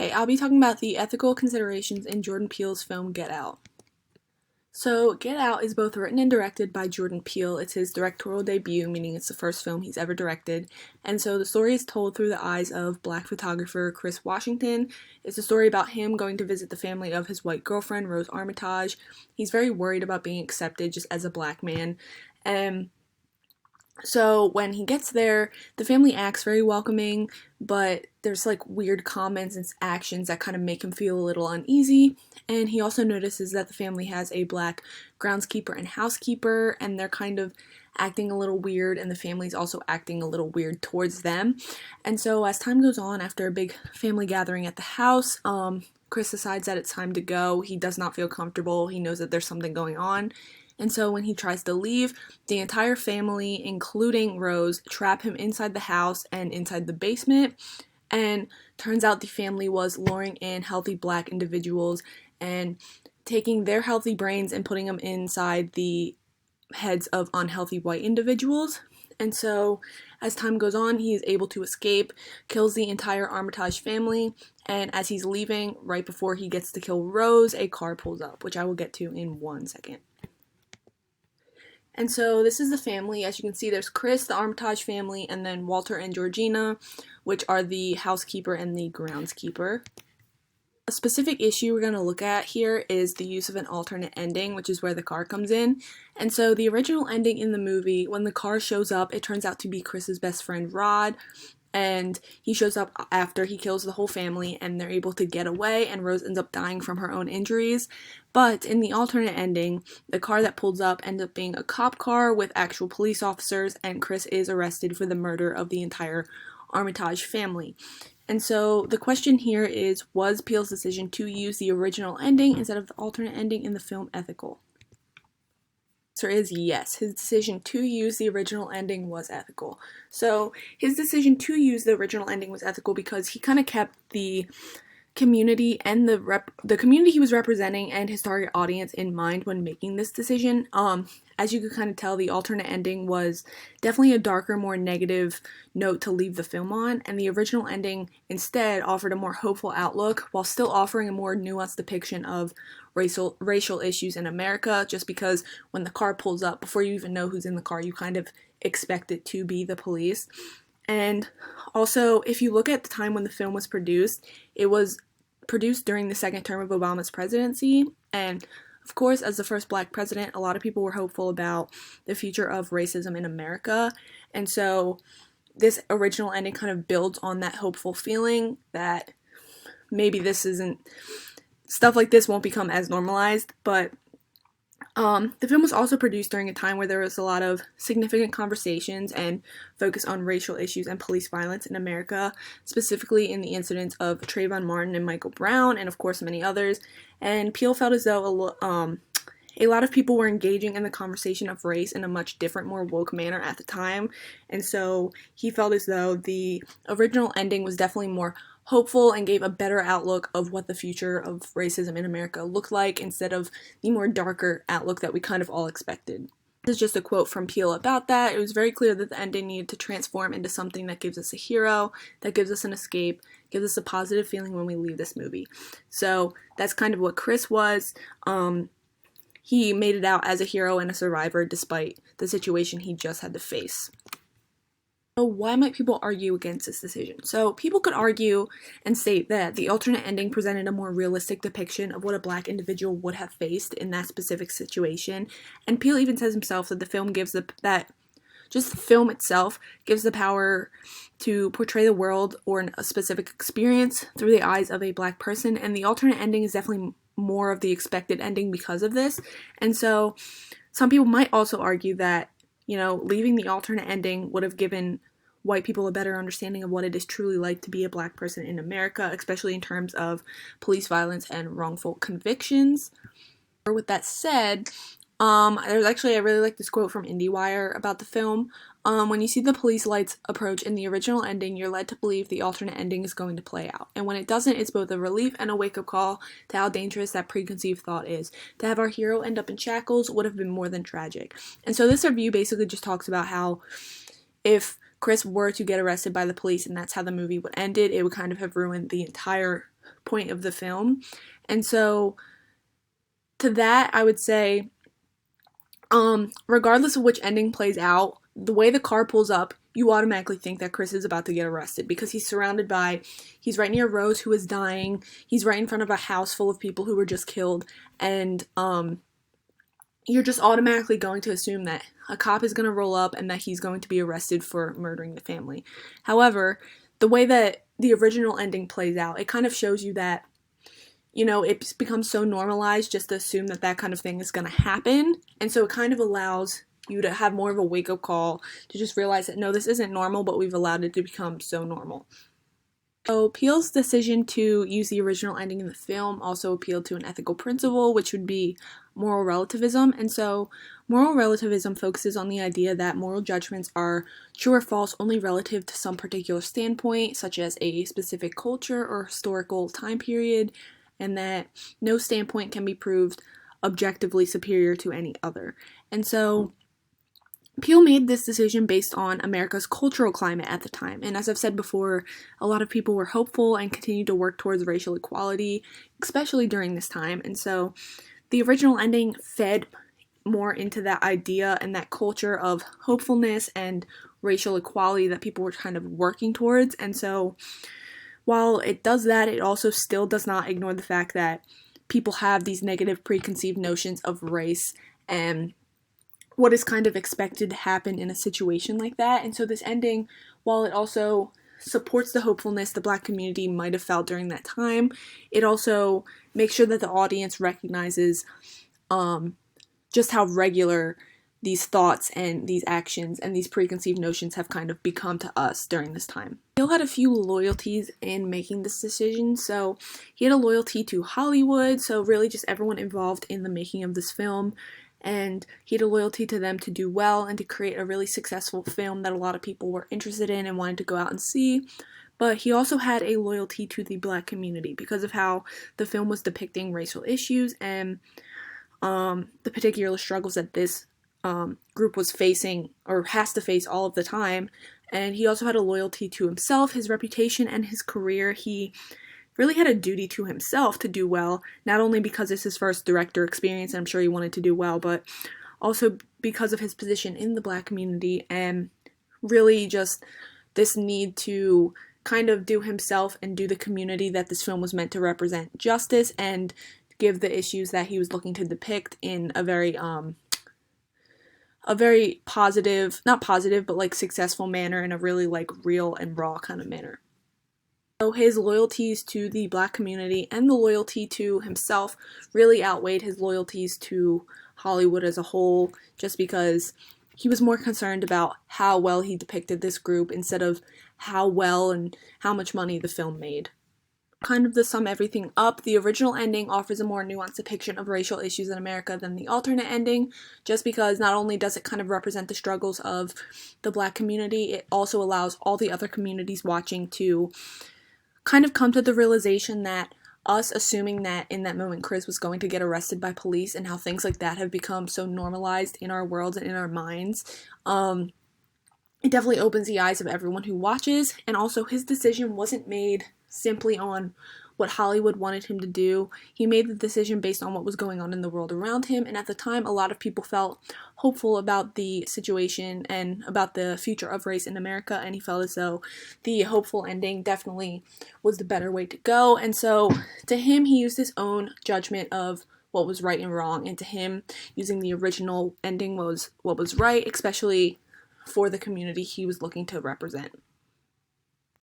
Today, I'll be talking about the ethical considerations in Jordan Peele's film Get Out. So, Get Out is both written and directed by Jordan Peele. It's his directorial debut, meaning it's the first film he's ever directed. And so the story is told through the eyes of Black photographer Chris Washington. It's a story about him going to visit the family of his white girlfriend, Rose Armitage. He's very worried about being accepted just as a Black man. So when he gets there, the family acts very welcoming, but there's like weird comments and actions that kind of make him feel a little uneasy. And he also notices that the family has a Black groundskeeper and housekeeper, and they're kind of acting a little weird, and the family's also acting a little weird towards them. And so as time goes on, after a big family gathering at the house, Chris decides that it's time to go. He does not feel comfortable. He knows that there's something going on. And so when he tries to leave, the entire family, including Rose, trap him inside the house and inside the basement. And turns out the family was luring in healthy Black individuals and taking their healthy brains and putting them inside the heads of unhealthy white individuals. And so as time goes on, he is able to escape, kills the entire Armitage family, and as he's leaving, right before he gets to kill Rose, a car pulls up, which I will get to in 1 second. And so this is the family. As you can see, there's Chris, the Armitage family, and then Walter and Georgina, which are the housekeeper and the groundskeeper. A specific issue we're going to look at here is the use of an alternate ending, which is where the car comes in. And so the original ending in the movie, when the car shows up, it turns out to be Chris's best friend, Rod. And he shows up after he kills the whole family, and they're able to get away, and Rose ends up dying from her own injuries. But in the alternate ending, the car that pulls up ends up being a cop car with actual police officers, and Chris is arrested for the murder of the entire Armitage family. And so the question here is, was Peele's decision to use the original ending instead of the alternate ending in the film ethical? The answer is yes. His decision to use the original ending was ethical. So his decision to use the original ending was ethical because he kind of kept the community and the community he was representing and his target audience in mind when making this decision. As you could kind of tell, the alternate ending was definitely a darker, more negative note to leave the film on, and the original ending instead offered a more hopeful outlook while still offering a more nuanced depiction of racial issues in America, just because when the car pulls up, before you even know who's in the car, you kind of expect it to be the police. And also, if you look at the time when the film was produced, it was produced during the second term of Obama's presidency, and of course, as the first Black president, a lot of people were hopeful about the future of racism in America, and so this original ending kind of builds on that hopeful feeling that maybe stuff like this won't become as normalized, but the film was also produced during a time where there was a lot of significant conversations and focus on racial issues and police violence in America, specifically in the incidents of Trayvon Martin and Michael Brown, and of course many others. And Peele felt as though a lot of people were engaging in the conversation of race in a much different, more woke manner at the time, and so he felt as though the original ending was definitely more hopeful and gave a better outlook of what the future of racism in America looked like instead of the more darker outlook that we kind of all expected. This is just a quote from Peele about that. It was very clear that the ending needed to transform into something that gives us a hero, that gives us an escape, gives us a positive feeling when we leave this movie. So that's kind of what Chris was. He made it out as a hero and a survivor despite the situation he just had to face. So why might people argue against this decision? So people could argue and state that the alternate ending presented a more realistic depiction of what a Black individual would have faced in that specific situation. And Peele even says himself that the film just the film itself gives the power to portray the world or a specific experience through the eyes of a Black person, and the alternate ending is definitely more of the expected ending because of this. And so some people might also argue that, leaving the alternate ending would have given white people a better understanding of what it is truly like to be a Black person in America, especially in terms of police violence and wrongful convictions. With that said, I really like this quote from IndieWire about the film. When you see the police lights approach in the original ending, you're led to believe the alternate ending is going to play out. And when it doesn't, it's both a relief and a wake-up call to how dangerous that preconceived thought is. To have our hero end up in shackles would have been more than tragic. And so this review basically just talks about how if Chris were to get arrested by the police and that's how the movie would end it would kind of have ruined the entire point of the film. And so to that, I would say, regardless of which ending plays out, the way the car pulls up, you automatically think that Chris is about to get arrested because he's right near Rose, who is dying. He's right in front of a house full of people who were just killed. And, you're just automatically going to assume that a cop is going to roll up and that he's going to be arrested for murdering the family. However, the way that the original ending plays out, it kind of shows you that, it's become so normalized just to assume that that kind of thing is going to happen. And so it kind of allows you to have more of a wake-up call to just realize that, no, this isn't normal, but we've allowed it to become so normal. So Peele's decision to use the original ending in the film also appealed to an ethical principle, which would be moral relativism. And so moral relativism focuses on the idea that moral judgments are true or false only relative to some particular standpoint, such as a specific culture or historical time period, and that no standpoint can be proved objectively superior to any other. And so Peele made this decision based on America's cultural climate at the time. And as I've said before, a lot of people were hopeful and continued to work towards racial equality, especially during this time. And so the original ending fed more into that idea and that culture of hopefulness and racial equality that people were kind of working towards. And so while it does that, it also still does not ignore the fact that people have these negative preconceived notions of race and what is kind of expected to happen in a situation like that. And so this ending, while it also supports the hopefulness the Black community might have felt during that time, it also makes sure that the audience recognizes just how regular these thoughts and these actions and these preconceived notions have kind of become to us during this time. Peele had a few loyalties in making this decision. So he had a loyalty to Hollywood, so really just everyone involved in the making of this film. And he had a loyalty to them to do well and to create a really successful film that a lot of people were interested in and wanted to go out and see. But he also had a loyalty to the Black community because of how the film was depicting racial issues and the particular struggles that this group was facing or has to face all of the time. And he also had a loyalty to himself, his reputation, and his career. He really had a duty to himself to do well, not only because it's his first director experience, and I'm sure he wanted to do well, but also because of his position in the Black community and really just this need to kind of do himself and do the community that this film was meant to represent justice and give the issues that he was looking to depict in a very positive, not positive, but like successful manner, in a really like real and raw kind of manner. So his loyalties to the Black community and the loyalty to himself really outweighed his loyalties to Hollywood as a whole, just because he was more concerned about how well he depicted this group instead of how well and how much money the film made. Kind of to sum everything up, the original ending offers a more nuanced depiction of racial issues in America than the alternate ending, just because not only does it kind of represent the struggles of the Black community, it also allows all the other communities watching to kind of come to the realization that us assuming that in that moment Chris was going to get arrested by police and how things like that have become so normalized in our worlds and in our minds, it definitely opens the eyes of everyone who watches. And also his decision wasn't made simply on what Hollywood wanted him to do. He made the decision based on what was going on in the world around him, and at the time a lot of people felt hopeful about the situation and about the future of race in America, and he felt as though the hopeful ending definitely was the better way to go. And so to him, he used his own judgment of what was right and wrong, and to him, using the original ending was what was right, especially for the community he was looking to represent.